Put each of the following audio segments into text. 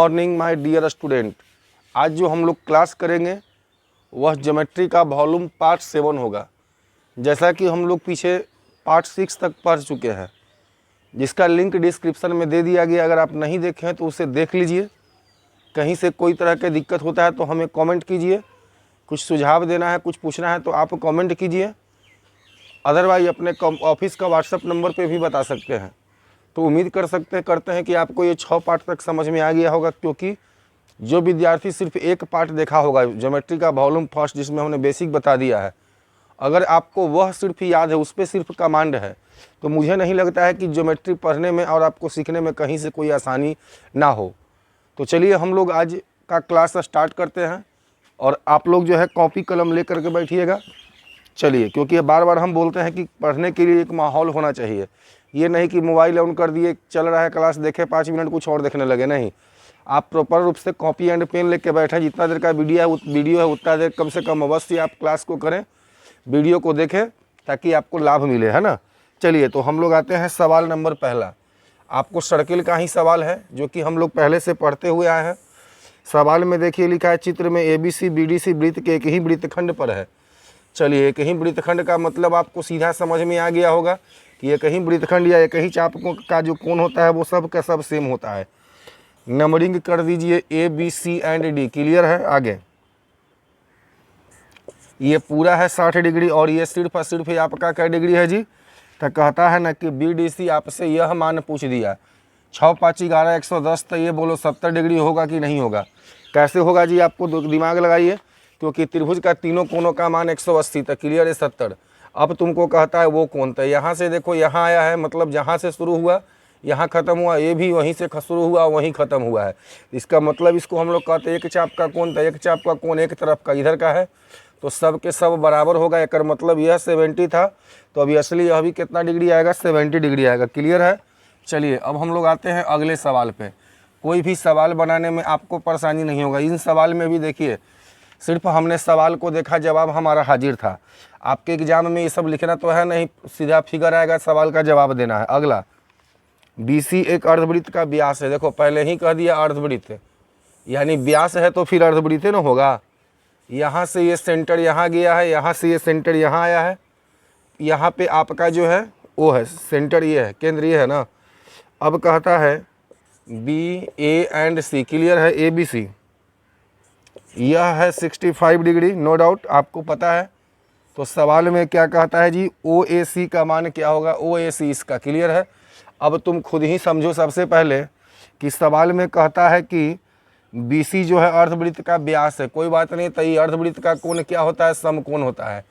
Morning my dear student. आज जो हम लोग क्लास करेंगे वह ज्योमेट्री का वॉल्यूम पार्ट 7 होगा। जैसा कि हम लोग पीछे पार्ट 6 तक पढ़ चुके हैं, जिसका लिंक डिस्क्रिप्शन में दे दिया गया। अगर आप नहीं देखे हैं तो उसे देख लीजिए। कहीं से कोई तरह की दिक्कत होता है तो हमें कमेंट कीजिए। कुछ सुझाव देना है, कुछ पूछना है तो आप कमेंट कीजिए। अदरवाइज अपने ऑफिस का व्हाट्सएप नंबर पे भी बता सकते हैं। तो उम्मीद करते हैं कि आपको ये 6 पार्ट तक समझ में आ गया होगा, क्योंकि जो विद्यार्थी सिर्फ एक पार्ट देखा होगा ज्योमेट्री का वॉल्यूम फर्स्ट, जिसमें हमने बेसिक बता दिया है, अगर आपको वह सिर्फ याद है, उस पर सिर्फ कमांड है, तो मुझे नहीं लगता है कि ज्योमेट्री पढ़ने में और आपको सीखने में कहीं से कोई आसानी ना हो। तो चलिए हम लोग आज का क्लास स्टार्ट करते हैं, और आप लोग जो है कॉपी कलम ले करके बैठिएगा। चलिए, क्योंकि बार बार हम बोलते हैं कि पढ़ने के लिए एक माहौल होना चाहिए। ये नहीं कि मोबाइल ऑन कर दिए, चल रहा है क्लास, देखे 5 मिनट कुछ और देखने लगे। नहीं, आप प्रॉपर रूप से कॉपी एंड पेन लेके बैठें। जितना देर का वीडियो है उतना देर कम से कम अवश्य आप क्लास को करें, वीडियो को देखें, ताकि आपको लाभ मिले, है ना। चलिए, तो हम लोग आते हैं सवाल नंबर पहला। आपको सर्किल का ही सवाल है, जो कि हम लोग पहले से पढ़ते हुए आए हैं। सवाल में देखिए लिखा है, चित्र में ABC BDC वृत्त के एक ही वृत्तखंड पर है। चलिए, एक ही वृत्तखंड का मतलब आपको सीधा समझ में आ गया होगा कि एक ही वृत्तखंड या एक ही चाप का जो कोण होता है वो सब का सब सेम होता है। नंबरिंग कर दीजिए ABC एंड D। क्लियर है? आगे ये पूरा है 60 डिग्री, और ये सिर्फ और सिर्फ आपका क्या डिग्री है जी? तो कहता है ना कि BDC आपसे यह मान पूछ दिया, 6 5 11 110, तो ये बोलो 70 डिग्री होगा कि नहीं होगा? कैसे होगा जी? आपको दिमाग लगाइए, क्योंकि त्रिभुज का तीनों कोणों का मान 180 तक, क्लियर है 70। अब तुमको कहता है वो कोण, तो यहाँ से देखो, यहाँ आया है, मतलब जहाँ से शुरू हुआ यहाँ ख़त्म हुआ, ये भी वहीं से शुरू हुआ वहीं ख़त्म हुआ है। इसका मतलब इसको हम लोग कहते हैं एक चाप का कोण। तो एक चाप का कोण एक तरफ का इधर का है, तो सब के सब बराबर होगा। एक मतलब यह 70 था, तो अभी असली यह भी कितना डिग्री आएगा? 70 डिग्री आएगा। क्लियर है? चलिए, अब हम लोग आते हैं अगले सवाल पे। कोई भी सवाल बनाने में आपको परेशानी नहीं होगा। इन सवाल में भी देखिए, सिर्फ हमने सवाल को देखा, जवाब हमारा हाजिर था। आपके एग्जाम में ये सब लिखना तो है नहीं, सीधा फिगर आएगा, सवाल का जवाब देना है। अगला, BC एक अर्धवृत्त का व्यास है। देखो, पहले ही कह दिया अर्धवृत्त, यानी व्यास है तो फिर अर्धवृत्त ना होगा। यहाँ से ये सेंटर यहाँ गया है, यहाँ से ये सेंटर यहाँ आया है, यहाँ पे आपका जो है वो है सेंटर, ये है केंद्र, ये है ना। अब कहता है BA एंड C। क्लियर है? ABC यह है 65 डिग्री, नो डाउट आपको पता है। तो सवाल में क्या कहता है जी? OAC का मान क्या होगा? OAC इसका। क्लियर है? अब तुम खुद ही समझो सबसे पहले कि सवाल में कहता है कि BC जो है अर्धवृत्त का व्यास है। कोई बात नहीं, तो ये अर्धवृत्त का कोण क्या होता है? समकोण होता है।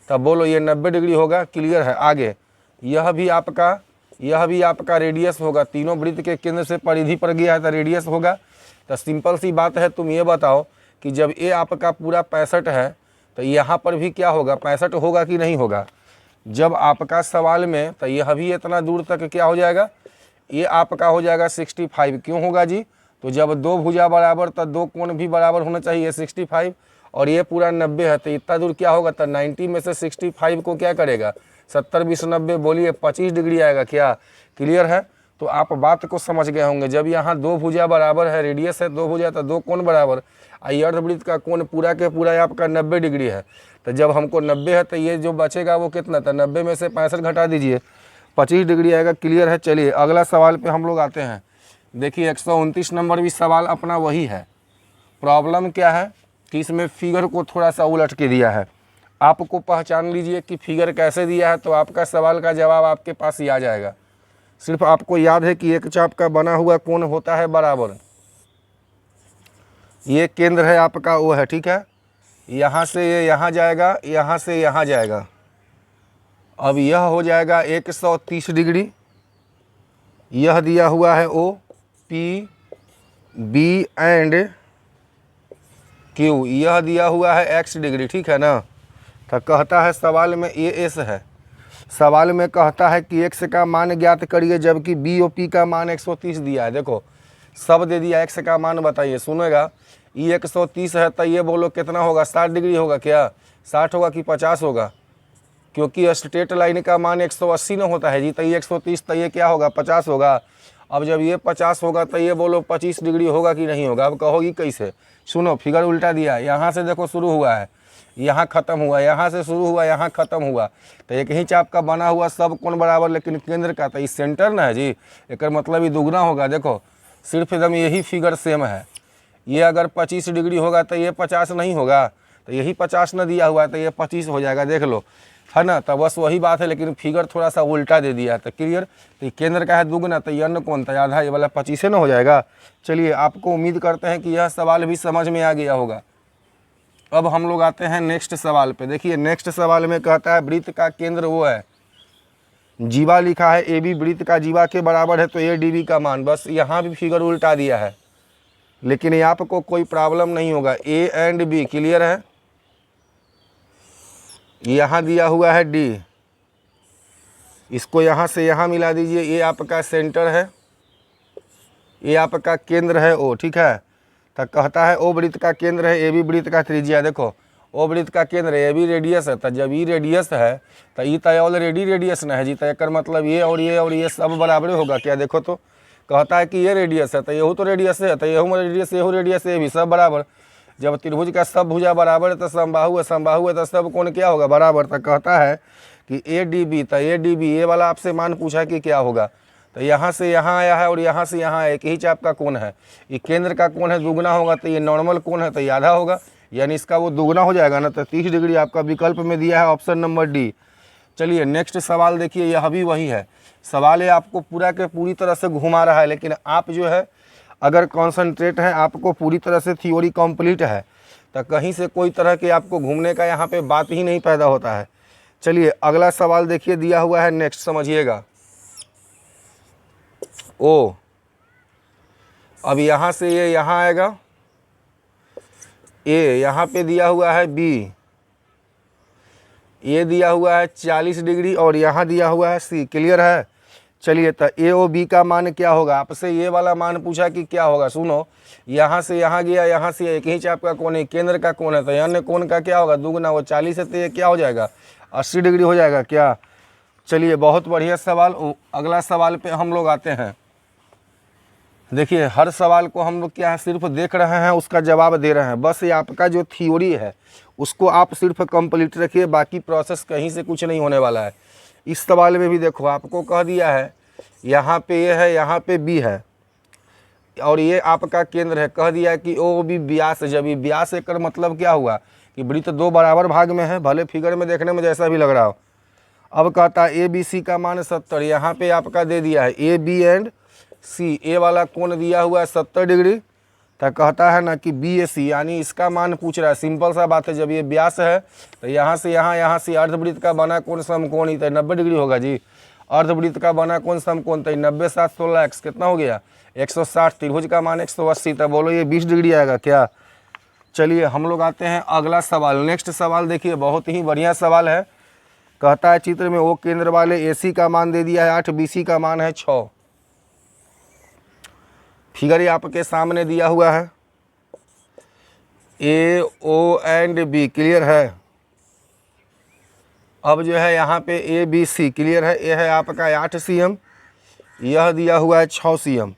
तब बोलो ये 90 डिग्री होगा। क्लियर है? आगे, यह भी आपका रेडियस होगा। तीनों वृत्त के केंद्र से परिधि पर गया है तो रेडियस होगा। तो सिंपल सी बात है, तुम ये बताओ कि जब ये आपका पूरा 65 है, तो यहाँ पर भी क्या होगा? 65 होगा कि नहीं होगा? जब आपका सवाल में, तो यह भी इतना दूर तक क्या हो जाएगा? ये आपका हो जाएगा 65। क्यों होगा जी? तो जब दो भुजा बराबर, तो दो कोण भी बराबर होना चाहिए। 65 और ये पूरा 90 है, तो इतना दूर क्या होगा? तो 90 में से 65 को क्या करेगा? 70 20 90, बोलिए 25 डिग्री आएगा क्या? क्लियर है? तो आप बात को समझ गए होंगे। जब यहाँ दो भुजा बराबर है, रेडियस है दो भुजा, तो दो कोण बराबर, ये अर्धवृत्त का कोण पूरा के पूरा आपका 90 डिग्री है। तो जब हमको 90 है, तो ये जो बचेगा वो कितना था? 90 में से 65 घटा दीजिए, 25 डिग्री आएगा। क्लियर है? चलिए अगला सवाल पे हम लोग आते हैं। देखिए 129 नंबर भी सवाल अपना वही है। प्रॉब्लम क्या है कि इसमें फिगर को थोड़ा सा उलट के दिया है। आपको पहचान लीजिए कि फिगर कैसे दिया है, तो आपका सवाल का जवाब आपके पास ही आ जाएगा। सिर्फ आपको याद है कि एक चाप का बना हुआ कोण होता है बराबर। ये केंद्र है आपका, वो है, ठीक है। यहाँ से ये यहाँ जाएगा, यहाँ से यहाँ जाएगा। अब यह हो जाएगा 130 डिग्री। यह दिया हुआ है OP एंड Q। यह दिया हुआ है X डिग्री, ठीक है ना। तो कहता है सवाल में AS है। सवाल में कहता है कि X का मान ज्ञात करिए, जबकि BOP का मान 130 दिया है। देखो सब दे दिया, X का मान बताइए। सुनेगा, ये 130 है, तो ये बोलो कितना होगा? 60 डिग्री होगा क्या? 60 होगा कि 50 होगा? क्योंकि स्ट्रेट लाइन का मान 180 न होता है जी। तो ये 130, तो ये क्या होगा? 50 होगा। अब जब ये 50 होगा तो ये बोलो 25 डिग्री होगा कि नहीं होगा। अब कहोगी कैसे, सुनो फिगर उल्टा दिया, यहाँ से देखो शुरू हुआ है, यहाँ ख़त्म हुआ, यहाँ से शुरू हुआ, यहाँ ख़त्म हुआ, तो एक ही चाप का बना हुआ सब कोण बराबर, लेकिन केंद्र का तो इस सेंटर ना है जी, एक मतलब ये दुगना होगा। देखो सिर्फ एकदम यही फिगर सेम है। ये अगर 25 डिग्री होगा तो ये 50 नहीं होगा, तो यही 50 न दिया हुआ है तो ये 25 हो जाएगा, देख लो, है ना। तो बस वही बात है, लेकिन फिगर थोड़ा सा उल्टा दे दिया है। तो क्लियर, तो ये केंद्र का है दुगना, तो ये अन्य कोण था आधा, ये वाला 25 न हो जाएगा। चलिए, आपको उम्मीद करते हैं कि यह सवाल भी समझ में आ गया होगा। अब हम लोग आते हैं नेक्स्ट सवाल पे। देखिए नेक्स्ट सवाल में कहता है वृत्त का केंद्र वो है, जीवा लिखा है, ए बी वृत्त का जीवा के बराबर है, तो ए डी बी का मान, बस यहाँ भी फिगर उल्टा दिया है, लेकिन ये आपको कोई प्रॉब्लम नहीं होगा। ए एंड बी क्लियर है, यहाँ दिया हुआ है डी, इसको यहाँ से यहाँ मिला दीजिए, ये आपका सेंटर है, ये आपका केंद्र है ओ, ठीक है। तो कहता है ओ वृत्त का केंद्र है, ए बी वृत्त का त्रिज्या, देखो ओ वृत्त का केंद्र है, ए बी रेडियस है, तो जब ई रेडियस है तो ई तो ऑलरेडी रेडियस न है जी, तो एक मतलब ये और ये सब बराबर होगा क्या। देखो तो कहता है कि ये रेडियस है, तो यहू तो रेडियस है, तो यहू रेडियस, यहू रेडियस, ये भी सब बराबर। जब त्रिभुज का सब भुजा बराबर है तो समबाहु है, समबाहु है तो सब कोण क्या होगा, बराबर। तो कहता है कि ए डी बी, तो ए डी बी, ये वाला आपसे मान पूछा कि क्या होगा, तो यहाँ से यहाँ आया है और यहाँ से यहाँ एक ही चाप का कोण है, ये केंद्र का कोण है, दुगना होगा, तो ये नॉर्मल कोण है तो ये आधा होगा, यानी इसका वो दुगना हो जाएगा ना, तो 30 डिग्री आपका विकल्प में दिया है ऑप्शन नंबर डी। चलिए नेक्स्ट सवाल देखिए, यह भी वही है सवाल, ये आपको पूरा के पूरी तरह से घुमा रहा है, लेकिन आप जो है अगर कॉन्सेंट्रेट है, आपको पूरी तरह से थ्योरी कंप्लीट है, तो कहीं से कोई तरह के आपको घूमने का यहाँ पे बात ही नहीं पैदा होता है। चलिए अगला सवाल देखिए, दिया हुआ है नेक्स्ट, समझिएगा। ओ, अब यहाँ से ये यहाँ आएगा, ए यहाँ पे दिया हुआ है बी, ये दिया हुआ है 40 डिग्री और यहाँ दिया हुआ है सी, क्लियर है। चलिए, तो ए ओ बी का मान क्या होगा, आपसे ये वाला मान पूछा कि क्या होगा। सुनो, यहाँ से यहाँ गया, यहाँ से एक ही चाप का कोण है, केंद्र का कोण है, तो अन्य कोण का क्या होगा, दुगना, वो 40 है तो ये क्या हो जाएगा, 80 डिग्री हो जाएगा क्या। चलिए बहुत बढ़िया सवाल। अगला सवाल पे हम लोग आते हैं। देखिए हर सवाल को हम लोग क्या है, सिर्फ देख रहे हैं, उसका जवाब दे रहे हैं, बस ये आपका जो थ्योरी है उसको आप सिर्फ कंप्लीट रखिए, बाकी प्रोसेस कहीं से कुछ नहीं होने वाला है। इस सवाल में भी देखो आपको कह दिया है यहाँ पे ये है, यहाँ पे बी है और ये आपका केंद्र है, कह दिया है कि ओ बी व्यास है। जब ये व्यास है कर मतलब क्या हुआ कि वृत्त दो बराबर भाग में है, भले फिगर में देखने में जैसा भी लग रहा हो। अब कहता है ए बी सी का मान 70, यहाँ पे आपका दे दिया है ए बी एंड सी, ए वाला कोण दिया हुआ है 70 डिग्री, तो कहता है ना कि बी ए सी, यानी इसका मान पूछ रहा है। सिंपल सा बात है, जब ये व्यास है तो यहाँ से यहाँ से अर्धवृत्त का बना कोण समकोण ही, तो 90 डिग्री होगा जी। अर्धवृत्त का बना कोण समकोण, तो 90 7 16 एक्स कितना हो गया 160, त्रिभुज का मान 180, तो बोलो ये 20 डिग्री आएगा क्या। चलिए हम लोग आते हैं अगला सवाल। नेक्स्ट सवाल देखिए, बहुत ही बढ़िया सवाल है। कहता है चित्र में ओ केंद्र वाले ए सी का मान दे दिया है 8, बी सी का मान है 6। फिगर ये आपके सामने दिया हुआ है, ए ओ एंड बी, क्लियर है। अब जो है यहाँ पे ए बी सी, क्लियर है। ए है आपका 8 cm, यह दिया हुआ है 6 cm।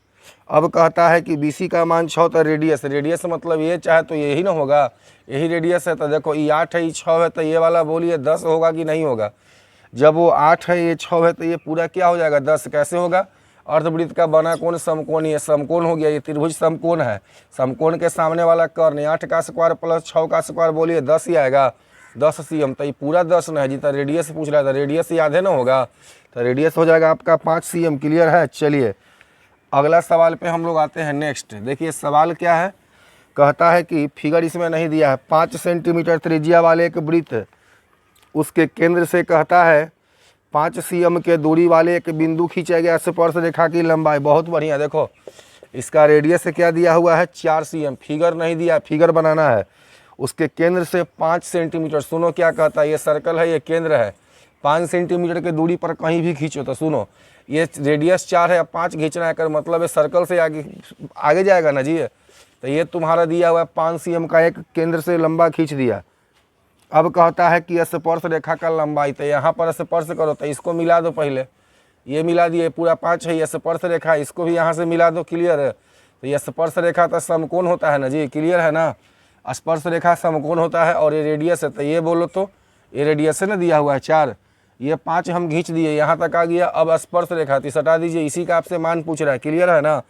अब कहता है कि बी सी का मान 6, तो रेडियस, रेडियस मतलब ये चाहे तो यही ना होगा, यही रेडियस है। तो देखो ये 8 है, ये 6 है, तो ये वाला बोलिए 10 होगा कि नहीं होगा। जब वो 8 है, ये 6 है, तो ये पूरा क्या हो जाएगा 10, कैसे होगा, अर्धवृत्त का बना कोण समकोण, ये समकोण हो गया, ये त्रिभुज समकोण है, समकोण के सामने वाला कर्ण, 8 का स्क्वायर प्लस 6 का स्क्वायर बोलिए 10 ही आएगा, 10 cm। तो ये पूरा 10 न है जी, तो रेडियस पूछ रहा था, रेडियस याद है ना होगा, तो रेडियस हो जाएगा आपका 5 cm, क्लियर है। चलिए अगला सवाल पे हम लोग आते हैं नेक्स्ट। देखिए सवाल क्या है, कहता है कि फिगर इसमें नहीं दिया है, 5 सेंटीमीटर त्रिज्या वाले एक वृत्त, उसके केंद्र से कहता है 5 cm के दूरी वाले एक बिंदु खींचा गया स्पर्श रेखा की लंबाई। बहुत बढ़िया, देखो इसका रेडियस से क्या दिया हुआ है 4 cm, फिगर नहीं दिया, फिगर बनाना है। उसके केंद्र से 5 सेंटीमीटर, सुनो क्या कहता है, ये सर्कल है, ये केंद्र है, 5 सेंटीमीटर के दूरी पर कहीं भी खींचो। तो सुनो ये रेडियस 4 है, 5 खींचना है कर मतलब है सर्कल से आगे जाएगा ना जी। तो ये तुम्हारा दिया हुआ है 5 cm का एक केंद्र से लंबा खींच दिया। अब कहता है कि स्पर्श रेखा का लंबाई, तो यहाँ पर स्पर्श करो, तो इसको मिला दो पहले, ये मिला दिए, पूरा 5 है, ये स्पर्श रेखा, इसको भी यहाँ से मिला दो, क्लियर है। तो ये स्पर्श रेखा तो समकोण होता है ना जी, क्लियर है ना, स्पर्श रेखा समकोण होता है, और ये रेडियस है, तो ये बोलो तो ये रेडियस है ना दिया हुआ है 4, ये 5 हम खींच दिए, यहाँ तक आ गया। अब स्पर्श रेखा तो हटा दीजिए, इसी का आपसे मान पूछ रहा है, क्लियर है ना।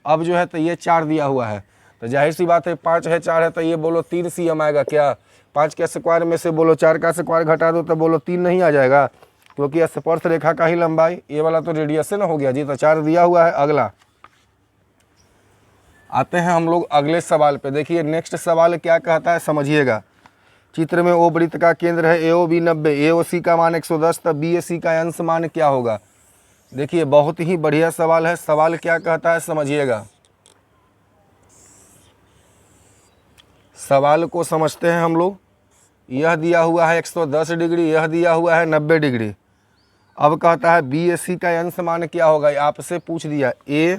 अब जो है तो ये 4 दिया हुआ है, तो जाहिर सी बात है 5 है 4 है, तो ये बोलो 3 cm आएगा क्या। 5 के स्क्वायर में से बोलो 4 का स्क्वायर घटा दो तो बोलो 3 नहीं आ जाएगा, क्योंकि स्पर्श रेखा का ही लंबाई, ये वाला तो रेडियस से ना हो गया जी, तो 4 दिया हुआ है। अगला आते हैं हम लोग अगले सवाल पे। देखिए नेक्स्ट सवाल क्या कहता है, समझिएगा। चित्र में ओ वृत्त का केंद्र है AOB 90, AOC का मान 110, तब BAC का अंश मान क्या होगा। देखिए बहुत ही बढ़िया सवाल है, सवाल क्या कहता है समझिएगा। सवाल को समझते हैं हम लोग। यह दिया हुआ है 110 डिग्री, यह दिया हुआ है 90 डिग्री। अब कहता है BAC का अंश मान क्या होगा, आपसे पूछ दिया A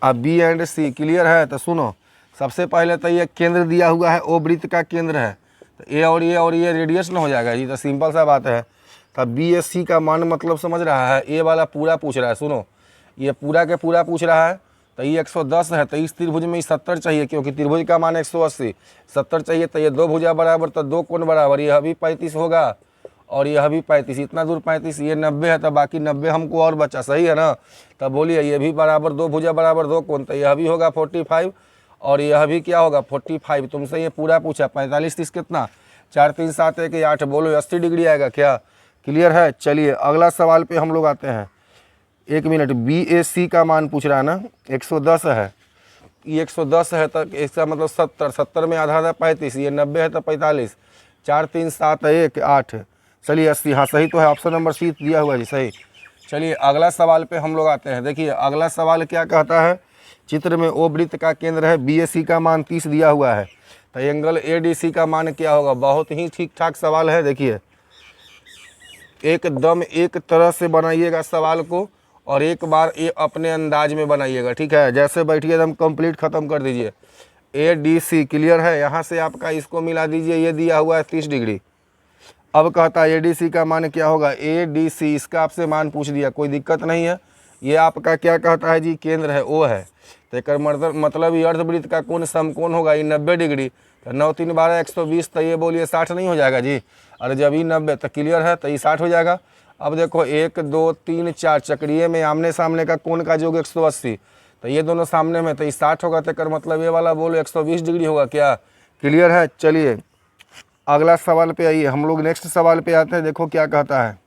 अब B एंड C, क्लियर है। तो सुनो, सबसे पहले तो ये केंद्र दिया हुआ है, ओ वृत्त का केंद्र है, तो A और ये रेडियस ना हो जाएगा जी, तो सिंपल सा बात है। तब BAC का मान मतलब समझ रहा है, ए वाला पूरा पूछ रहा है, सुनो ये पूरा के पूरा पूछ रहा है, तो ये 110 है, तो इस त्रिभुज में 70 चाहिए, क्योंकि त्रिभुज का मान 180, 70 चाहिए, तो ये 2 भुजा बराबर, तो 2 कोण बराबर, यह भी 35 होगा और यह भी 35, इतना दूर 35, ये 90 है, तो बाकी 90 हमको और बचा, सही है ना। तब बोलिए ये भी बराबर 2 भुजा बराबर 2 कोण, तो यह भी होगा 45 और यह भी क्या होगा 45। तुमसे ये पूरा पूछा, 45 30 कितना, 4 3 7 1 8, बोलो 80 डिग्री आएगा क्या, क्लियर है। चलिए अगला सवाल पे हम लोग आते हैं। 1 मिनट, BAC का मान पूछ रहा है ना, 110 है, ये 110 है, तो इसका मतलब 70, 70 में आधा 35, ये 90 है तो 45, 4 3 7 1 8, चलिए 80, हाँ सही तो है, ऑप्शन नंबर C दिया हुआ है जी, सही। चलिए अगला सवाल पे हम लोग आते हैं। देखिए अगला सवाल क्या कहता है, चित्र में ओ वृत्त का केंद्र है, BAC का मान 30 दिया हुआ है, तो एंगल ADC का मान क्या होगा। बहुत ही ठीक ठाक सवाल है। देखिए एकदम एक तरह से बनाइएगा सवाल को, और एक बार ये अपने अंदाज में बनाइएगा, ठीक है। जैसे बैठिए एकदम कंप्लीट ख़त्म कर दीजिए। ADC क्लियर है, यहाँ से आपका इसको मिला दीजिए, ये दिया हुआ है 30 डिग्री। अब कहता है ADC का मान क्या होगा, ADC इसका आपसे मान पूछ दिया, कोई दिक्कत नहीं है। ये आपका क्या कहता है जी, केंद्र है, O है, तो एक मतलब ये अर्धवृत्त का कोण समकोण होगा, ये 90 डिग्री, तो 9 3 12 120, तो ये बोलिए 60 नहीं हो जाएगा जी। अरे जब ये 90 तो क्लियर है, तो ये 60 हो जाएगा। अब देखो 1 2 3 4 चक्रीय में आमने सामने का कोण का योग 180, तो ये दोनों सामने में, तो ये 60 होगा, तो मतलब ये वाला बोलो 120 डिग्री होगा क्या, क्लियर है। चलिए अगला सवाल पे आइए, हम लोग नेक्स्ट सवाल पे आते हैं। देखो क्या कहता है,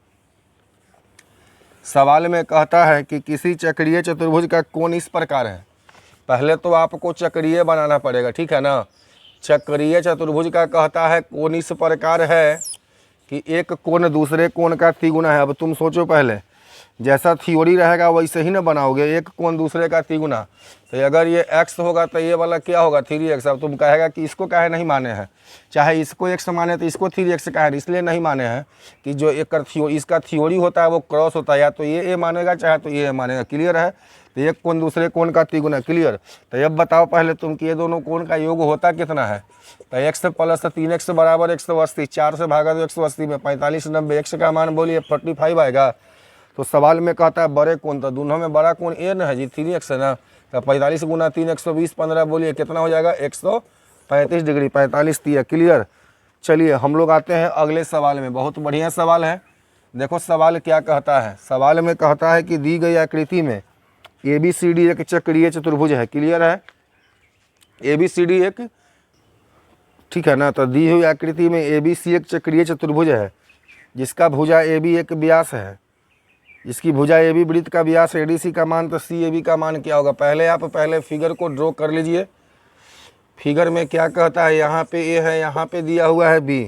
सवाल में कहता है कि किसी चक्रीय चतुर्भुज का कोण इस प्रकार है। पहले तो आपको चक्रीय बनाना पड़ेगा, ठीक है ना। चक्रीय चतुर्भुज का कहता है कोण इस प्रकार है कि एक कोण दूसरे कोण का तिगुना है। अब तुम सोचो, पहले जैसा थ्योरी रहेगा वैसे ही ना बनाओगे, एक कोण दूसरे का तिगुना, तो अगर ये x होगा तो ये वाला क्या होगा 3x। अब तुम कहेगा कि इसको काहे नहीं माने हैं, चाहे इसको x माने तो इसको 3x काहे, इसलिए नहीं माने हैं कि जो एक इसका थ्योरी होता है वो क्रॉस होता है, या तो ये मानेगा चाहे तो ये मानेगा, क्लियर है। तो एक कोण दूसरे कोण का तिगुना, क्लियर। तो अब बताओ पहले तुम कि ये दोनों कोण का योग होता कितना है। तो x प्लस 3x बराबर 180, 4 से भागा दो 180 में 45 90, x का मान बोलिए 45 आएगा। तो सवाल में कहता है बड़े कोण, तो दोनों में बड़ा कोण A न है जी, 3x है ना, तो 45 गुना 3 120 15, बोलिए कितना हो जाएगा 135 डिग्री, 45 दिया, क्लियर। चलिए हम लोग आते हैं अगले सवाल में, बहुत बढ़िया सवाल है। देखो सवाल क्या कहता है, सवाल में कहता है कि दी गई आकृति में ABCD एक चक्रीय चतुर्भुज है, क्लियर है। ABCD एक, ठीक है ना, तो दी हुई आकृति में ABC एक चक्रीय चतुर्भुज है, जिसका भुजा AB एक व्यास है, इसकी भुजा AB वृत्त का व्यास ADC का मान, तो CAB का मान क्या होगा। पहले आप फिगर को ड्रॉ कर लीजिए। फिगर में क्या कहता है, यहाँ पे A है, यहाँ पे दिया हुआ है B,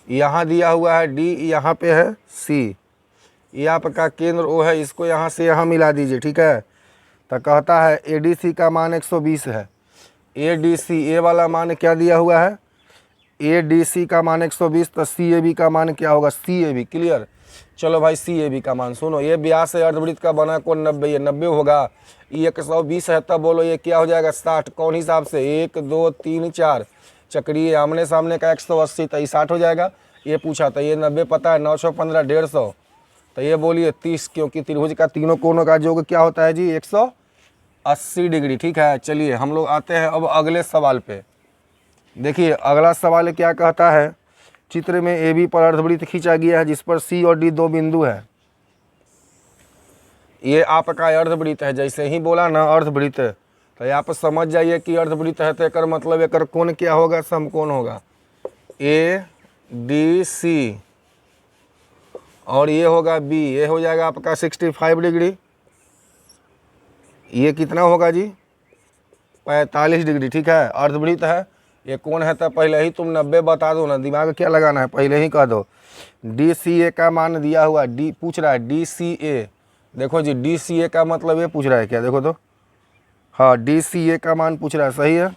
यहाँ दिया हुआ है D, यहाँ पे है C, ये आपका केंद्र O है, इसको यहाँ से यहाँ मिला दीजिए, ठीक है। तो कहता है ADC का मान 120 है। ADC A वाला मान क्या दिया हुआ है, ADC का मान 120, तो CAB का मान क्या होगा, CAB, क्लियर। चलो भाई CAB का मान सुनो, ये व्यास है अर्धवृत्त का बना कोण 90, ये 90 होगा, ये 120 है, तब बोलो ये क्या हो जाएगा 60। कौन हिसाब से, 1 2 3 4, चक्रीय आमने सामने का 180, तो 60 हो जाएगा। ये पूछा तो ये 90 पता है, 9 6 15 150, तो ये बोलिए 30, क्योंकि त्रिभुज का तीनों कोनों का योग क्या होता है जी 180 डिग्री। ठीक है, चलिए हम लोग आते हैं अब अगले सवाल पे। देखिए अगला सवाल क्या कहता है, चित्र में ए बी पर अर्धवृत्त खींचा गया है जिस पर सी और डी दो बिंदु है। ये आपका अर्धवृत्त है, जैसे ही बोला ना अर्धवृत्त, तो आप समझ जाइए कि अर्धवृत्त है तो एकर मतलब एकर कोण क्या होगा, समकोण होगा। ए डी सी और ये होगा बी, ये हो जाएगा आपका 65 डिग्री। ये कितना होगा जी 45 डिग्री। ठीक है, अर्धवृत्त है, ये कोण है तो पहले ही तुम 90 बता दो ना, दिमाग क्या लगाना है, पहले ही कह दो। डी सी ए का मान दिया हुआ, डी पूछ रहा है डी सी ए, देखो जी डी सी ए का मतलब ये पूछ रहा है क्या, देखो तो, हाँ डी सी ए का मान पूछ रहा है, सही है।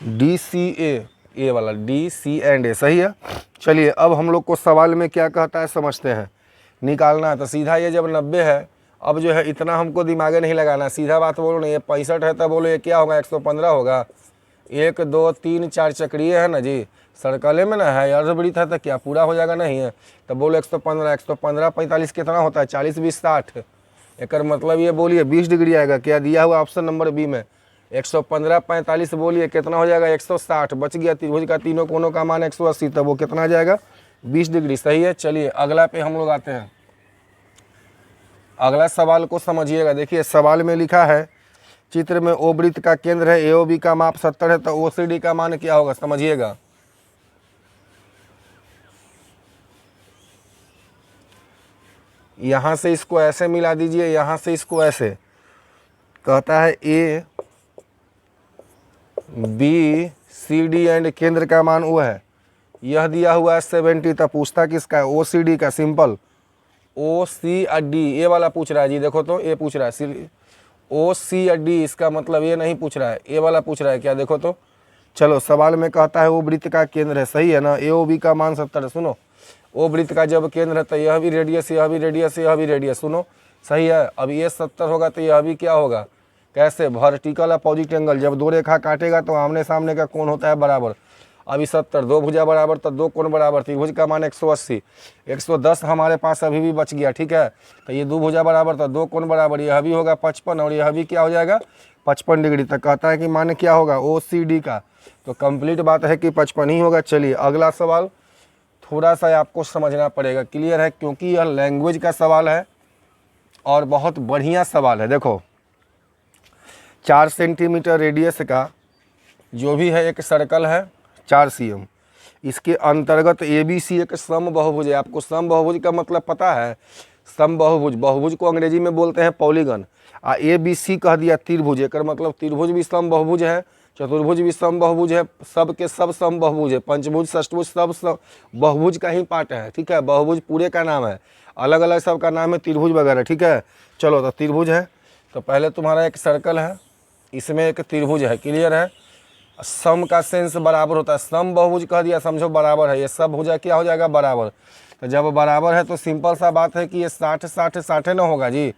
डी सी ए वाला डी सी एंड ए सही है। चलिए अब हम लोग को सवाल में क्या कहता है समझते हैं, निकालना है तो सीधा ये जब 90 है, अब जो है इतना हमको दिमाग नहीं लगाना, सीधा बात बोलो ना, ये 65 है तो बोलो ये क्या होगा 115 होगा। 1 2 3 4 चक्रीय है ना जी, सर्कले में ना है, अर्धवृत्त है तो क्या पूरा हो जाएगा, नहीं है तो बोलो 115, 115 45 कितना होता है 40 20 60, एक मतलब ये बोलिए 20 डिग्री आएगा। क्या दिया हुआ ऑप्शन नंबर बी में 115 45 बोलिए कितना हो जाएगा 160, बच गया त्रिभुज का तीनों कोनों का मान 180, तब वो कितना आ जाएगा 20 डिग्री। सही है, चलिए अगला पे हम लोग आते हैं। अगला सवाल को समझिएगा, देखिए सवाल में लिखा है चित्र में ओ वृत्त का केंद्र है, एओबी का माप 70 है, तो ओसीडी का मान क्या होगा समझिएगा। यहां से इसको ऐसे मिला दीजिए, यहां से इसको ऐसे, कहता है A B C D and केंद्र का मान वो है, यह दिया हुआ है 70, तब पूछता किसका है ओ सी डी का, सिंपल ओ सी डी, ये वाला पूछ रहा है जी, देखो तो ये पूछ रहा है ओ सी डी, इसका मतलब ये नहीं पूछ रहा है, ये वाला पूछ रहा है क्या, देखो तो। चलो सवाल में कहता है वो वृत्त का केंद्र है, सही है ना, ए ओ बी का मान 70 है, सुनो ओ वृत्त का जब केंद्र है तो यह भी रेडियस, यह भी रेडियस, यह भी रेडियस, सुनो सही है। अब ये 70 होगा तो यह भी क्या होगा, कैसे वर्टिकल अपोजिट एंगल, जब दो रेखा काटेगा तो आमने सामने का कोण होता है बराबर। अभी 70 दो भुजा बराबर तो दो कोण बराबर, त्रिभुज का मान 180, 110 हमारे पास अभी भी बच गया। ठीक है, तो ये दो भुजा बराबर तो दो कोण बराबर, यह भी होगा 55 और यह भी क्या हो जाएगा 55 डिग्री। तक कहता है कि मान क्या होगा ओ सी डी का, तो कंप्लीट बात है कि 55 ही होगा। चलिए अगला सवाल थोड़ा सा आपको समझना पड़ेगा, क्लियर है, क्योंकि यह लैंग्वेज का सवाल है और बहुत बढ़िया सवाल है। देखो 4 सेंटीमीटर रेडियस का जो भी है एक सर्कल है 4 cm, इसके अंतर्गत ए बी सी एक सम बहुभुज है। आपको सम बहुभुज का मतलब पता है, सम बहुभुज, बहुभुज को अंग्रेजी में बोलते हैं पॉलीगन, आ ए बी सी कह दिया त्रिभुज, एक मतलब त्रिभुज भी सम बहुभुज है, चतुर्भुज भी सम बहुभुज है, सब के सब सम बहुभुज है, पंचभुज षष्ठभुज सब बहुभुज का ही पार्ट है। ठीक है, बहुभुज पूरे का नाम है, अलग अलग सब का नाम है त्रिभुज वगैरह। ठीक है, चलो तो त्रिभुज है, तो पहले तुम्हारा एक सर्कल है, इसमें एक त्रिभुज है, क्लियर है। सम का सेंस बराबर होता है, सम बहुभुज कह दिया समझो बराबर है, ये सब भुजा क्या हो जाएगा बराबर। तो जब बराबर है तो सिंपल सा बात है कि ये 60 60 60 ना होगा जी।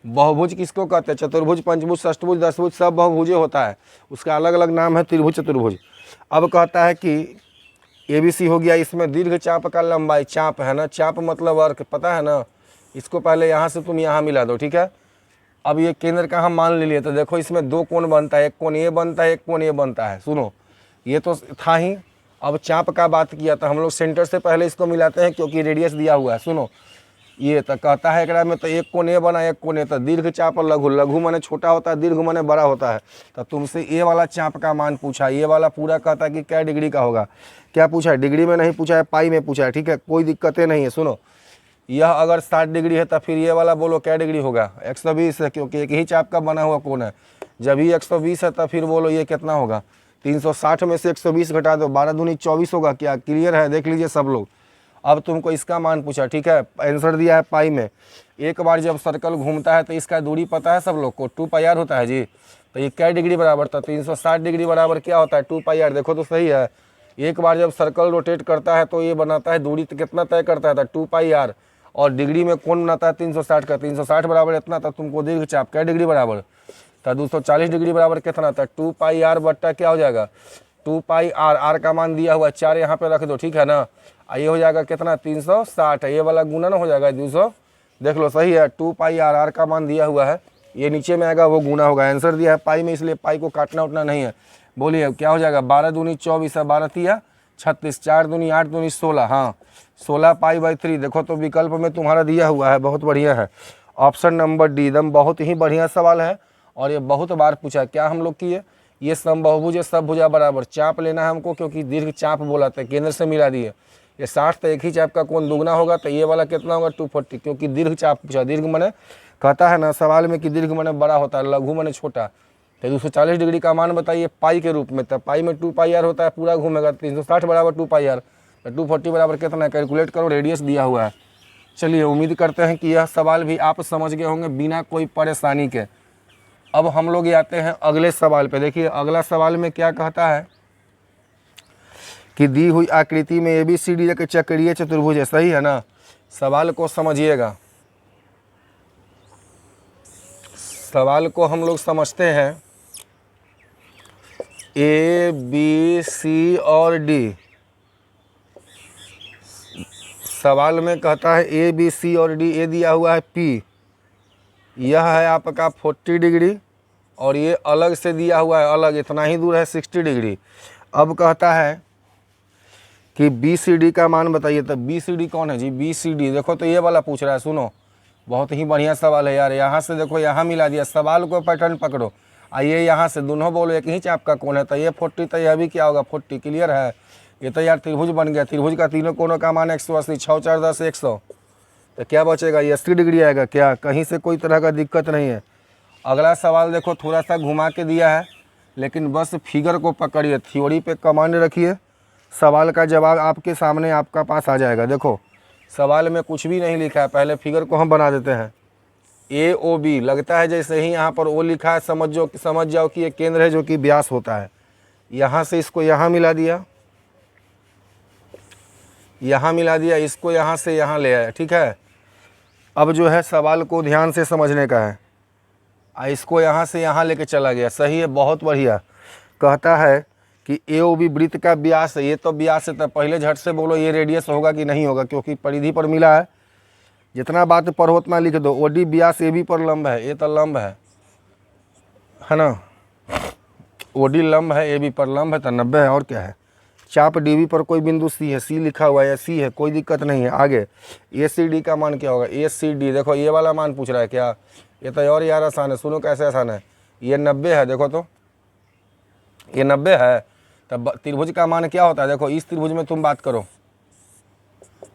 बहुभुज किसको कहते हैं, चतुर्भुज पंचभुज षष्ठभुज दसभुज सब बहुभुजे होता है, उसका अलग अलग नाम है त्रिभुज चतुर्भुज। अब कहता है कि ए बी सी हो गया, इसमें दीर्घ चाप का लंबाई, चाप है ना, चाप मतलब अर्क, पता है ना, इसको पहले यहाँ से तुम यहाँ मिला दो। ठीक है, अब ये केंद्र का हम मान ले लिए, तो देखो इसमें दो कोण बनता है, एक कोण ये बनता है, एक कोण ये बनता है। सुनो ये तो था ही, अब चाप का बात किया तो हम लोग सेंटर से पहले इसको मिलाते हैं क्योंकि रेडियस दिया हुआ है। सुनो ये तो कहता है एकरा में तो एक कोण ये बना, एक कोण ये, तो दीर्घ चाप और लघु, लघु माने छोटा होता है, दीर्घ माने बड़ा होता है। तो तुमसे ये वाला चाप का मान पूछा, ये वाला पूरा कहता है कि क्या डिग्री का होगा, क्या पूछा है, डिग्री में नहीं पूछा है, पाई में पूछा है। ठीक है, कोई दिक्कतें नहीं है। सुनो यह अगर 60 डिग्री है तो फिर ये वाला बोलो क्या डिग्री होगा 120 है, क्योंकि एक ही चाप का बना हुआ कोण है। जब ही 120 है तो फिर बोलो ये कितना होगा, 360 में से 120 घटा दो, 12 दूनी 24 होगा। क्या क्लियर है, देख लीजिए सब लोग। अब तुमको इसका मान पूछा, ठीक है, आंसर दिया है पाई में। एक बार जब सर्कल घूमता है तो इसका दूरी पता है सब लोग को, 2 पाई आर होता है जी। तो ये क्या डिग्री बराबर था, 360 डिग्री बराबर क्या होता है 2 पाई आर। देखो तो सही है, एक बार जब सर्कल रोटेट करता है तो ये बनाता है दूरी, तो कितना तय करता है 2 पाई आर, और डिग्री में कौन बनाता है 360 का, 360 बराबर इतना था। तुमको दीर्घ चाप क्या डिग्री बराबर था 240 डिग्री बराबर कितना था 2 पाई आर बट्टा क्या हो जाएगा 2 पाई आर, आर का मान दिया हुआ 4 यहाँ पे रख दो, ठीक है ना। ये हो जाएगा कितना 360 है, ये वाला गुणन हो जाएगा 200, देख लो सही है। 2 पाई आर, आर का मान दिया हुआ है, ये नीचे में आएगा वो गुना होगा। आंसर दिया है पाई में, इसलिए पाई को काटना उठना नहीं है। बोलिए क्या हो जाएगा, 12 दूनी 24 है, 12 तिया 36, 4 दूनी 8 दूनी 16, हाँ 16 पाई बाई 3। देखो तो विकल्प में तुम्हारा दिया हुआ है, बहुत बढ़िया है। ऑप्शन नंबर डी एकदम बहुत ही बढ़िया सवाल है और ये बहुत बार पूछा है। क्या हम लोग किए, ये समबाहुभुज सब भुजा बराबर, चाप लेना है हमको क्योंकि दीर्घ चाप बोला था, केंद्र से मिला दिए। ये 60 तो एक ही चाप का कोण दुगना होगा, तो ये वाला कितना होगा 240, क्योंकि दीर्घ चाप पूछा। दीर्घ मने कहता है ना सवाल में कि दीर्घ मने बड़ा होता है, लघु मने छोटा। तो 240 डिग्री का मान बताइए पाई के रूप में, तब पाई में 2 पाई आर होता है, पूरा घूमेगा 360 बराबर 2 पाई आर, तो 240 बराबर कितना है, कैलकुलेट करो, रेडियस दिया हुआ है। चलिए उम्मीद करते हैं कि यह सवाल भी आप समझ गए होंगे बिना कोई परेशानी के। अब हम लोग आते हैं अगले सवाल पे। देखिए अगला सवाल में क्या कहता है कि दी हुई आकृति में ABCD एक चक्रीय चतुर्भुज है, सही है ना। सवाल को समझिएगा, सवाल को हम लोग समझते हैं। ABC और D, सवाल में कहता है ABC और D, ए दिया हुआ है P, यह है आपका 40 डिग्री और ये अलग से दिया हुआ है, अलग इतना ही दूर है 60 डिग्री। अब कहता है कि BCD का मान बताइए। तो BCD कौन है जी, BCD देखो तो ये वाला पूछ रहा है, सुनो बहुत ही बढ़िया सवाल है यार। यहाँ से देखो यहाँ मिला दिया, सवाल को पैटर्न पकड़ो। आइए यहाँ से दोनों बोलो एक ही चाप का कौन है, तो ये 40, तो यह भी क्या होगा 40, क्लियर है। ये तो यार त्रिभुज बन गया, त्रिभुज का तीनों कोनों का मान 180, 6 4 10 100, तो क्या बचेगा, ये 80 डिग्री आएगा। क्या कहीं से कोई तरह का दिक्कत नहीं है। अगला सवाल देखो थोड़ा सा घुमा के दिया है, लेकिन बस फिगर को पकड़िए, थ्योरी पे कमांड रखिए, सवाल का जवाब आपके सामने आपका पास आ जाएगा। देखो सवाल में कुछ भी नहीं लिखा है, पहले फिगर को हम बना देते हैं। AOB लगता है जैसे ही यहाँ पर O लिखा है समझ जाओ कि ये केंद्र है जो कि व्यास होता है। यहाँ से इसको यहाँ मिला दिया, यहाँ मिला दिया, इसको यहाँ से यहाँ ले आया, ठीक है। अब जो है सवाल को ध्यान से समझने का है। इसको यहाँ से यहाँ लेके चला गया, सही है, बहुत बढ़िया। कहता है कि AOB वृत्त का व्यास है, ये तो व्यास है, तो पहले झट से बोलो ये रेडियस होगा कि नहीं होगा, क्योंकि परिधि पर मिला है। जितना बात पढ़ो उतना लिख दो। OD व्यास AB पर लंब है, ये तो लंब है ना। OD लंब है, AB पर लंब है, तो 90 है, और क्या है। चाप DB पर कोई बिंदु C है, C लिखा हुआ है, C है, कोई दिक्कत नहीं है। आगे ACD का मान क्या होगा, ACD देखो ये वाला मान पूछ रहा है क्या, ये तो और यार आसान है, सुनो कैसे आसान है। ये 90 है, देखो तो ये 90 है, तब त्रिभुज का मान क्या होता है, देखो इस त्रिभुज में तुम बात करो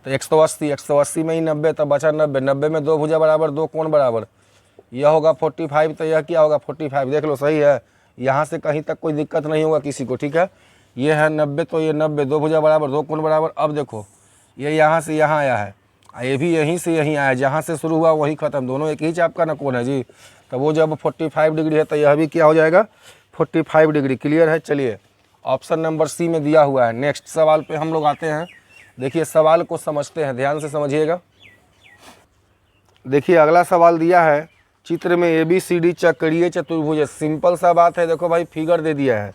तो 180 में ही 90, तब बचा 90, 90 में 2 भुजा बराबर 2 कोण बराबर, यह होगा 45, तो यह क्या होगा 45, देख लो सही है। यहाँ से कहीं तक कोई दिक्कत नहीं होगा किसी को, ठीक है। ये है 90, तो ये 90, 2 भुजा बराबर 2 कोण बराबर। अब देखो ये यहाँ से यहाँ आया है, ये भी यहीं से यहीं आया, जहाँ से शुरू हुआ वही खत्म, दोनों एक ही चाप का ना कोण है जी। तो वो जब 45 डिग्री है तो यह भी क्या हो जाएगा 45 डिग्री, क्लियर है। चलिए ऑप्शन नंबर C में दिया हुआ है। नेक्स्ट सवाल पे हम लोग आते हैं। देखिए सवाल को समझते हैं, ध्यान से समझिएगा। देखिए अगला सवाल दिया है, चित्र में ABCD चक्रीय चतुर्भुज है। सिंपल सा बात है, देखो भाई फिगर दे दिया है।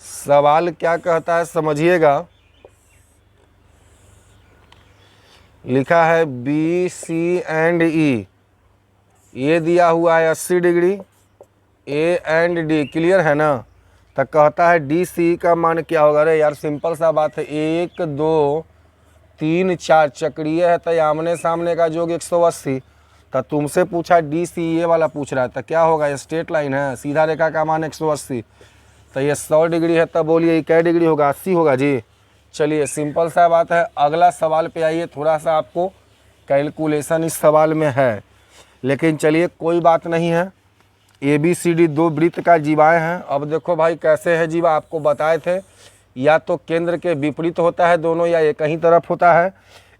सवाल क्या कहता है समझिएगा, लिखा है BC एंड E, ये दिया हुआ है 80 degree, A and D, clear है ना। तो कहता है DC का मान क्या होगा। अरे यार सिंपल सा बात है, 1 2 3 4 चक्रीय है, तो आमने सामने का योग 180। तो तुमसे पूछा DC, ये वाला पूछ रहा है, तो क्या होगा, ये स्ट्रेट लाइन है, सीधा रेखा का मान 180, तो ये 100 डिग्री है, तब बोलिए ये क्या डिग्री होगा, 80 होगा जी। चलिए सिंपल सा बात है। अगला सवाल पे आइए, थोड़ा सा आपको कैलकुलेशन इस सवाल में है, लेकिन चलिए कोई बात नहीं है। ABCD 2 वृत्त का जीवाएँ हैं। अब देखो भाई कैसे है जीवा, आपको बताए थे, या तो केंद्र के विपरीत होता है दोनों, या एक ही तरफ होता है।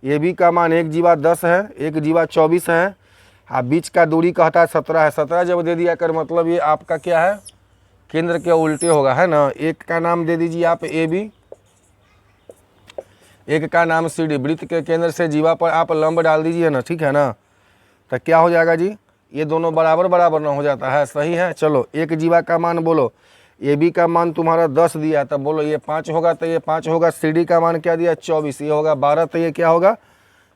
AB का मान एक जीवा 10 है, एक जीवा 24 है, बीच का दूरी कहता है 17 है। 17 जब दे दिया कर मतलब ये आपका क्या है, केंद्र के उल्टे होगा, है ना। एक का नाम दे दीजिए आप AB, एक का नाम CD। वृत्त के केंद्र से जीवा पर आप लंब डाल दीजिए ना, ठीक है ना। तो क्या हो जाएगा जी, ये दोनों बराबर बराबर ना हो जाता है, सही है। चलो एक जीवा का मान बोलो, ए बी का मान तुम्हारा 10 दिया, तब बोलो ये 5 होगा तो ये 5 होगा। सी डी का मान क्या दिया 24, ये होगा 12, तो ये क्या होगा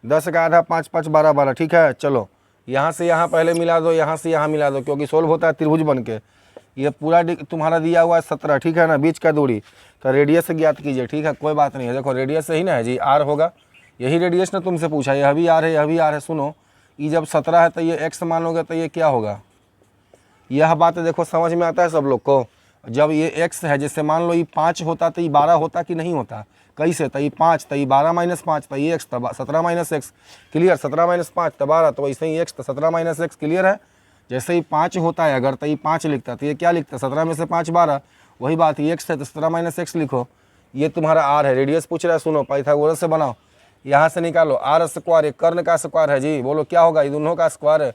10 का आधा 5 5 12 12। ठीक है, चलो यहाँ से यहाँ पहले मिला दो, यहाँ से यहाँ मिला दो, क्योंकि सोल्व होता है त्रिभुज बन के। ये पूरा तुम्हारा दिया हुआ है 17, ठीक है ना, बीच का दूरी, तो रेडियस ज्ञात कीजिए। ठीक है, कोई बात नहीं है, देखो रेडियस सही ना है जी, आर होगा, यही रेडियस ने तुमसे पूछा, यह भी आर है, यह भी आर है। सुनो, ये जब 17 है तो ये एक्स मानोगे तो ये क्या होगा, यह बात देखो समझ में आता है सब लोग को। जब ये एक्स है, जैसे मान लो ये 5 होता तो ये 12 होता कि नहीं होता, कैसे, तो ये 5 तो ये 12 माइनस 5 तो ये एक्स, तो 17 माइनस एक्स, क्लियर, 17 माइनस 5 तो 12, तो वैसे ही एक्स तो 17 माइनस एक्स, क्लियर है। जैसे ही 5 होता है अगर, तो ये 5 लिखता, तो ये क्या लिखता, 17 में से 5 12, वही बात, ये एक्स है तो 17 माइनस एक्स लिखो। ये तुम्हारा आर है, रेडियस पूछ रहा है, सुनो पाइथागोरस से बनाओ, यहाँ से निकालो आर स्क्वायर, कर्ण का स्क्वायर है जी, बोलो क्या होगा, ये दोनों का स्क्वायर है,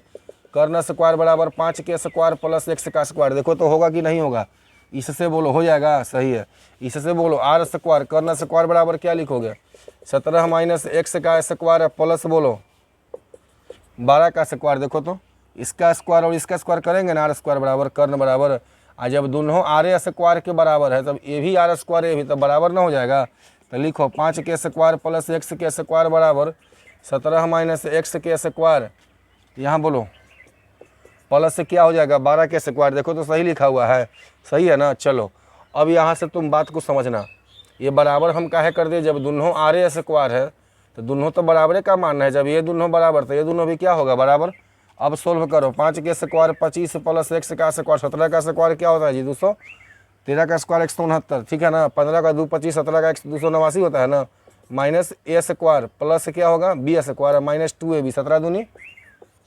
कर्ण स्क्वायर बराबर 5 के स्क्वायर प्लस एक्स का स्क्वायर, देखो तो होगा कि नहीं होगा, इससे बोलो हो जाएगा, सही है। इससे बोलो आर स्क्वायर, कर्ण स्क्वायर बराबर क्या लिखोगे, 17 माइनस एक्स का स्क्वायर प्लस बोलो 12 का स्क्वायर, देखो तो इसका स्क्वायर और इसका स्क्वायर करेंगे ना, आर स्क्वायर बराबर कर्ण बराबर, और जब दोनों आर स्क्वायर के बराबर है तब ये भी आर स्क्वायर ये भी तब बराबर ना हो जाएगा, तो लिखो 5 के स्क्वायर प्लस एक्स के स्क्वायर बराबर 17 माइनस एक्स के स्क्वायर, यहाँ बोलो प्लस से क्या हो जाएगा 12 के स्क्वायर, देखो तो सही लिखा हुआ है, सही है ना। चलो अब यहाँ से तुम बात को समझना, ये बराबर हम काहे कर दिए, जब दोनों आर स्क्वायर है तो दोनों तो बराबरे का मानना है, जब ये दोनों बराबर तो ये दोनों भी क्या होगा बराबर। अब सोल्व करो, 5 के स्क्वायर 25 प्लस एक्स का स्क्वायर 17 का स्क्वायर क्या होता है जी 200, 13 का स्क्वायर 169, ठीक है ना, 15 का 2 25, 17 का 289 होता है ना, माइनस ए स्क्वायर प्लस क्या होगा बी स्क्वायर माइनस 2ab, 17 दूनी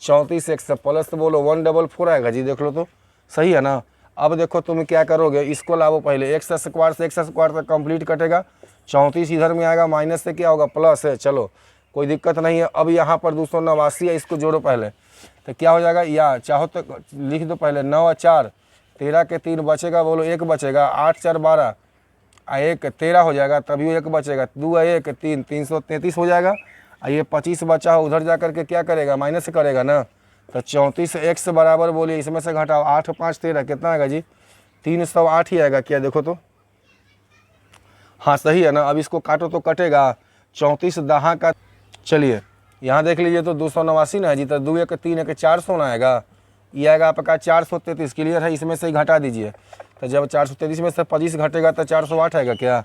34 एक्स प्लस बोलो 144 आएगा जी, देख लो तो सही है ना। अब देखो तुम क्या करोगे, इसको लाओ पहले, एक्स स्क्वायर से एक्स स्क्वायर तक कंप्लीट कटेगा, 34 इधर में आएगा, माइनस से क्या होगा प्लस है, चलो कोई दिक्कत नहीं है। अब यहाँ पर 289 है, इसको जोड़ो पहले, तो क्या हो जाएगा, या चाहो तो लिख दो पहले, 9 और 4 13 के 3 बचेगा, बोलो 1 बचेगा, 8 4 12 1 13 हो जाएगा, तभी 1 बचेगा, 2 1 3 333 हो जाएगा। ये 25 बचा हो, उधर जा करके क्या करेगा माइनस करेगा ना, तो 34 एक्स बराबर बोलिए इसमें से घटाओ 8 5 13 कितना आएगा जी 308 ही आएगा क्या, देखो तो हाँ सही है ना। अब इसको काटो तो कटेगा 34 दहा का, चलिए यहाँ देख लीजिए तो 289 ना है जी, तो 2 1 3 1 400 ना आएगा, ये आएगा आपका 433, क्लियर है, इसमें से ही घटा दीजिए, तो जब 433 में से 25 घटेगा तो 408 आएगा क्या,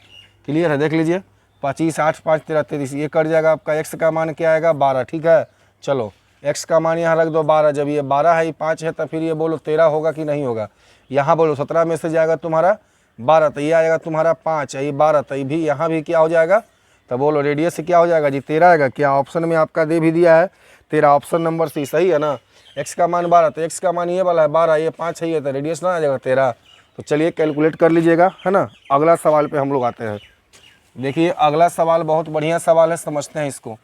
क्लियर है, देख लीजिए 25 8 5 13 33, ये कट जाएगा आपका, एक्स का मान क्या आएगा 12, ठीक है। चलो एक्स का मान यहाँ रख दो 12, जब ये 12 है ये 5 है तो फिर ये बोलो 13 होगा कि नहीं होगा, यहाँ बोलो 17 में से जाएगा तुम्हारा 12, तो ये आएगा तुम्हारा 5 है, ये 12, तो ये भी यहाँ भी क्या हो जाएगा, तो बोलो रेडियस से क्या हो जाएगा जी 13 आएगा क्या, ऑप्शन में आपका दे भी दिया है 13, ऑप्शन नंबर सी सही है ना। एक्स का मान 12, तो एक्स का मान ये वाला है 12, ये 5 है, ये तो रेडियस ना आ जाएगा 13, तो चलिए कैलकुलेट कर लीजिएगा, है ना। अगला सवाल पे हम लोग आते हैं, देखिए अगला सवाल बहुत बढ़िया सवाल है, समझते हैं इसको।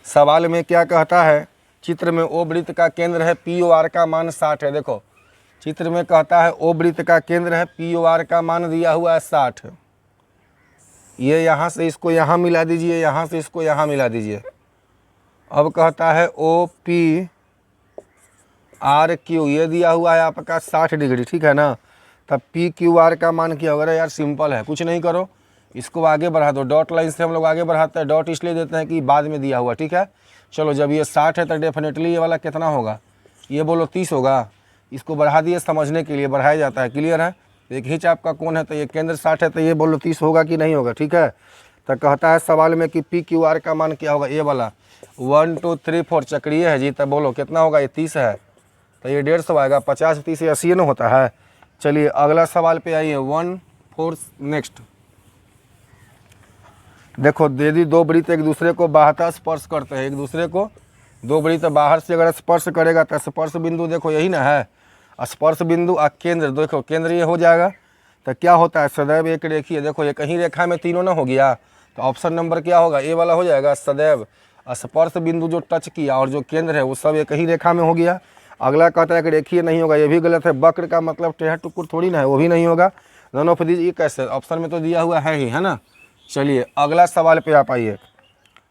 सवाल में क्या कहता है, चित्र में ओ वृत्त का केंद्र है, पी ओ आर का मान 60 है। देखो चित्र में कहता है ओ वृत्त का केंद्र है, पी ओ आर का मान दिया हुआ है 60, ये यहाँ से इसको यहाँ मिला दीजिए, यहाँ से इसको यहाँ मिला दीजिए। अब कहता है ओ पी आर क्यू, ये दिया हुआ है आपका 60 डिग्री, ठीक है ना, तब पी क्यू आर का मान क्या होगा यार, सिंपल है, कुछ नहीं करो, इसको आगे बढ़ा दो, डॉट लाइन से हम लोग आगे बढ़ाते हैं, डॉट इसलिए देते हैं कि बाद में दिया हुआ, ठीक है। चलो जब ये 60 है तो डेफिनेटली ये वाला कितना होगा, ये बोलो 30 होगा, इसको बढ़ा दिए समझने के लिए, बढ़ाया जाता है, क्लियर है। एक ही चाप का कोण है तो ये केंद्र 60 है, तो ये बोलो 30 होगा कि नहीं होगा, ठीक है। तो कहता है सवाल में कि पी क्यू आर का मान क्या होगा, ये वाला 1 2 3 4 चक्रीय है जी, तब बोलो कितना होगा, ये 30 है, तो ये 150 आएगा, 50 30 80 न होता है। चलिए अगला सवाल पे आइए, 1 4 नेक्स्ट। देखो दे दी दो वृत्त एक दूसरे को बाहर स्पर्श करते हैं, एक दूसरे को दो वृत्त बाहर से अगर स्पर्श करेगा तो स्पर्श बिंदु देखो यही ना है, स्पर्श बिंदु और केंद्र, देखो केंद्र ये हो जाएगा, तो क्या होता है सदैव एक रेखीय, देखो ये कहीं रेखा में तीनों ना हो गया, तो ऑप्शन नंबर क्या होगा, ए वाला हो जाएगा, सदैव स्पर्श बिंदु जो टच किया और जो केंद्र है वो सब एक ही रेखा में हो गया। अगला कहता है कि रेखीय नहीं होगा, ये भी गलत है, वक्र का मतलब टेढ़ा टुकुर थोड़ी ना है, वो भी नहीं होगा, नन ऑफ दीज, ये कैसे, ऑप्शन में तो दिया हुआ है ही, है ना। चलिए अगला सवाल पे आप आइए,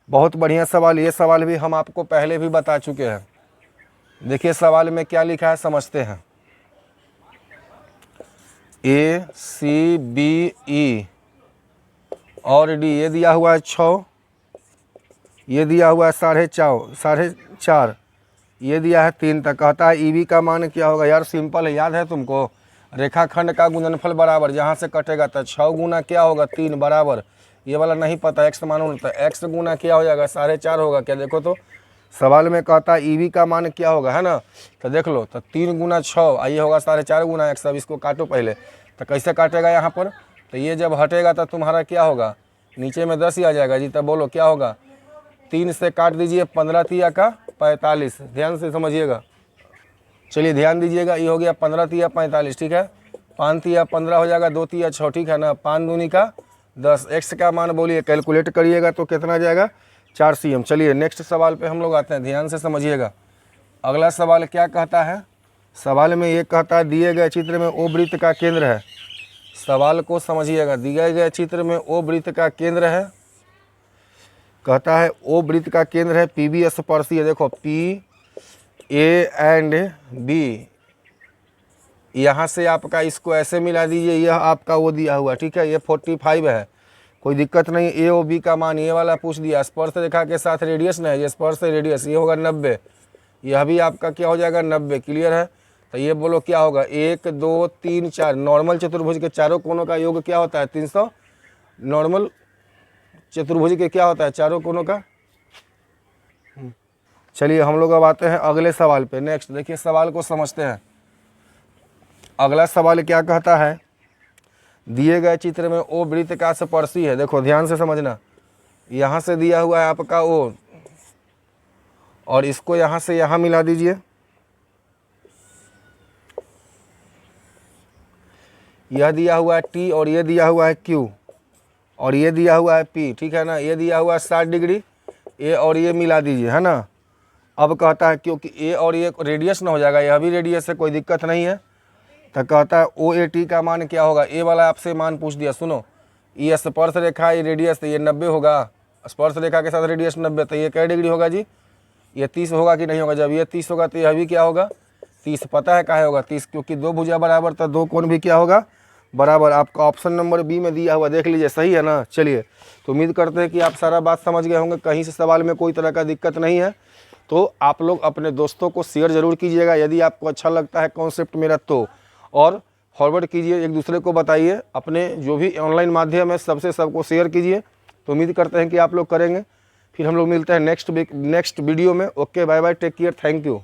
बहुत बढ़िया सवाल, ये सवाल भी हम आपको पहले भी बता चुके हैं। देखिए सवाल में क्या लिखा है समझते हैं। ए सी बी ई और डी, ये दिया हुआ है 6, ये दिया हुआ है 4.5, ये दिया है 3 तक। कहता है ई बी का मान क्या होगा। यार सिंपल है, याद है तुमको, रेखाखंड का गुणनफल बराबर जहाँ से कटेगा तो 6 गुना क्या होगा 3 बराबर, ये वाला नहीं पता, एक्स मालूम होता है, एक्स गुना क्या हो जाएगा 4.5 होगा क्या। देखो तो सवाल में कहता है ई बी का मान क्या होगा, है ना। तो देख लो, तो 3 गुना 6 आइए होगा 4.5 गुना एक्स। अब इसको काटो पहले, तो कैसे काटेगा यहाँ पर, तो ये जब हटेगा तो तुम्हारा क्या होगा, नीचे में 10 ही आ जाएगा जी। तब बोलो क्या होगा, 3 से काट दीजिए, 15 तिया का 45, ध्यान से समझिएगा। चलिए ध्यान दीजिएगा, ये हो गया 15 तिया 45, ठीक है। 5 तिया 15 हो जाएगा, 2 तिया 6, ठीक है ना। 5 दूनी का 10, एक्स का मान बोलिए, कैलकुलेट करिएगा तो कितना आ जाएगा 4 cm। चलिए नेक्स्ट सवाल पे हम लोग आते हैं, ध्यान से समझिएगा। अगला सवाल क्या कहता है, सवाल में ये कहता है दिए गए चित्र में ओ वृत्त का केंद्र है। सवाल को समझिएगा, दिए गए चित्र में ओ वृत्त का केंद्र है, कहता है ओ वृत्त का केंद्र है पी बी स्पर्शी है। देखो पी ए एंड बी, यहाँ से आपका इसको ऐसे मिला दीजिए, यह आपका वो दिया हुआ, ठीक है। ये 45 है, कोई दिक्कत नहीं। ए ओ बी का मान ये वाला पूछ दिया, स्पर्श रेखा के साथ रेडियस नहीं है, ये स्पर्श रेडियस, ये होगा 90, यह भी आपका क्या हो जाएगा 90, क्लियर है। तो ये बोलो क्या होगा, 1 2 3 4, नॉर्मल चतुर्भुज के चारों कोनों का योग क्या होता है 300, नॉर्मल चतुर्भुज के क्या होता है चारों कोनों का। चलिए हम लोग अब आते हैं अगले सवाल पे। नेक्स्ट देखिए, सवाल को समझते हैं। अगला सवाल क्या कहता है, दिए गए चित्र में ओ वृत्त का स्पर्शी है। देखो ध्यान से समझना, यहाँ से दिया हुआ है आपका ओ, और इसको यहाँ से यहाँ मिला दीजिए, यह दिया हुआ है टी और ये दिया हुआ है क्यू और ये दिया हुआ है पी, ठीक है ना। ये दिया हुआ है 60 डिग्री, ए और ये मिला दीजिए, है ना। अब कहता है क्योंकि ए और ये रेडियस ना हो जाएगा, यह भी रेडियस है, कोई दिक्कत नहीं है। तो कहता है ओ ए टी का मान क्या होगा, ए वाला आपसे मान पूछ दिया। सुनो, ये स्पर्श रेखा, ये रेडियस, तो ये 90 होगा, स्पर्श रेखा के साथ रेडियस 90, तो ये कै डिग्री होगा जी, ये 30 होगा कि नहीं होगा। जब ये 30 होगा तो यह भी क्या होगा 30, पता है काहे होगा 30, क्योंकि 2 भुजा बराबर, तो 2 कोण भी क्या होगा बराबर। आपका ऑप्शन नंबर बी में दिया हुआ, देख लीजिए, सही है ना। चलिए, तो उम्मीद करते हैं कि आप सारा बात समझ गए होंगे, कहीं से सवाल में कोई तरह का दिक्कत नहीं है। तो आप लोग अपने दोस्तों को शेयर ज़रूर कीजिएगा, यदि आपको अच्छा लगता है कॉन्सेप्ट मेरा तो, और फॉरवर्ड कीजिए, एक दूसरे को बताइए, अपने जो भी ऑनलाइन माध्यम है सबसे सबको शेयर कीजिए। तो उम्मीद करते हैं कि आप लोग करेंगे। फिर हम लोग मिलते हैं नेक्स्ट वीडियो में। Okay, bye bye, take care, thank you.